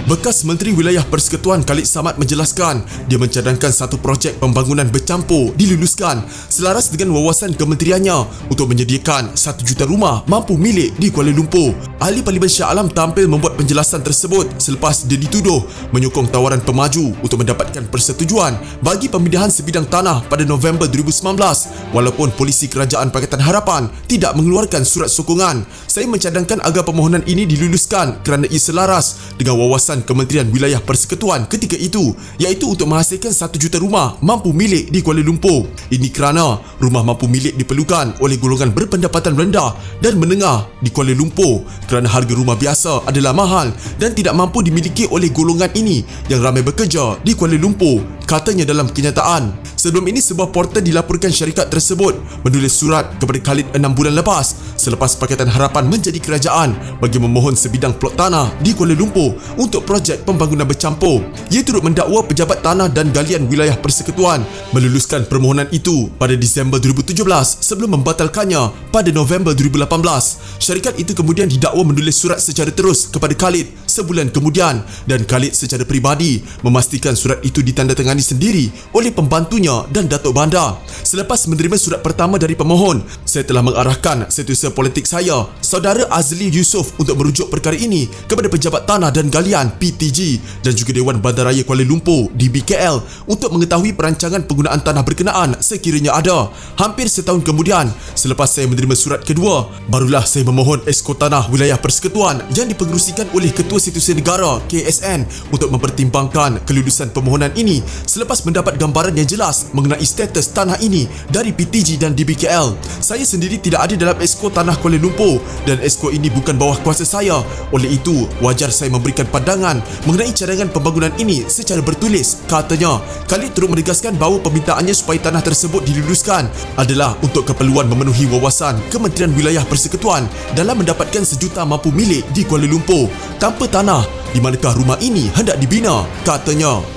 Bekas Menteri Wilayah Persekutuan Khalid Samad menjelaskan dia mencadangkan satu projek pembangunan bercampur diluluskan selaras dengan wawasan kementeriannya untuk menyediakan 1 juta rumah mampu milik di Kuala Lumpur. Ahli Parlimen Shah Alam tampil membuat penjelasan tersebut selepas dia dituduh menyokong tawaran pemaju untuk mendapatkan persetujuan bagi pemindahan sebidang tanah pada November 2019 walaupun Polisi Kerajaan Pakatan Harapan tidak mengeluarkan surat sokongan. Saya mencadangkan agar permohonan ini diluluskan kerana ia selaras dengan wawasan Kementerian Wilayah Persekutuan ketika itu, iaitu untuk menghasilkan 1 juta rumah mampu milik di Kuala Lumpur. Ini kerana rumah mampu milik diperlukan oleh golongan berpendapatan rendah dan menengah di Kuala Lumpur kerana harga rumah biasa adalah mahal dan tidak mampu dimiliki oleh golongan ini yang ramai bekerja di Kuala Lumpur, katanya dalam kenyataan. Sebelum ini, sebuah portal dilaporkan syarikat tersebut menulis surat kepada Khalid 6 bulan lepas selepas Pakatan Harapan menjadi kerajaan bagi memohon sebidang plot tanah di Kuala Lumpur untuk projek pembangunan bercampur. Ia turut mendakwa pejabat tanah dan galian wilayah persekutuan meluluskan permohonan itu pada Disember 2017 sebelum membatalkannya pada November 2018. Syarikat itu kemudian didakwa menulis surat secara terus kepada Khalid sebulan kemudian dan Khalid secara peribadi memastikan surat itu ditandatangani sendiri oleh pembantunya dan Datuk Bandar. Selepas menerima surat pertama dari pemohon, saya telah mengarahkan setiausaha politik saya, Saudara Azli Yusof, untuk merujuk perkara ini kepada Pejabat Tanah dan Galian PTG dan juga Dewan Bandaraya Kuala Lumpur DBKL untuk mengetahui perancangan penggunaan tanah berkenaan sekiranya ada. Hampir setahun kemudian, selepas saya menerima surat kedua, barulah saya memohon Esko Tanah Wilayah Persekutuan yang dipengerusikan oleh Ketua Setiausaha Negara KSN untuk mempertimbangkan kelulusan permohonan ini selepas mendapat gambaran yang jelas mengenai status tanah ini dari PTG dan DBKL. Saya sendiri tidak ada dalam Esko Tanah Kuala Lumpur dan Esko ini bukan bawah kuasa saya. Oleh itu, wajar saya memberikan pandangan mengenai cadangan pembangunan ini secara bertulis, katanya. Khalid turut menegaskan bahawa permintaannya supaya tanah tersebut diluluskan adalah untuk keperluan memenuhi wawasan Kementerian Wilayah Persekutuan dalam mendapatkan 1 juta mampu milik di Kuala Lumpur. Tanpa tanah, di manakah rumah ini hendak dibina, katanya.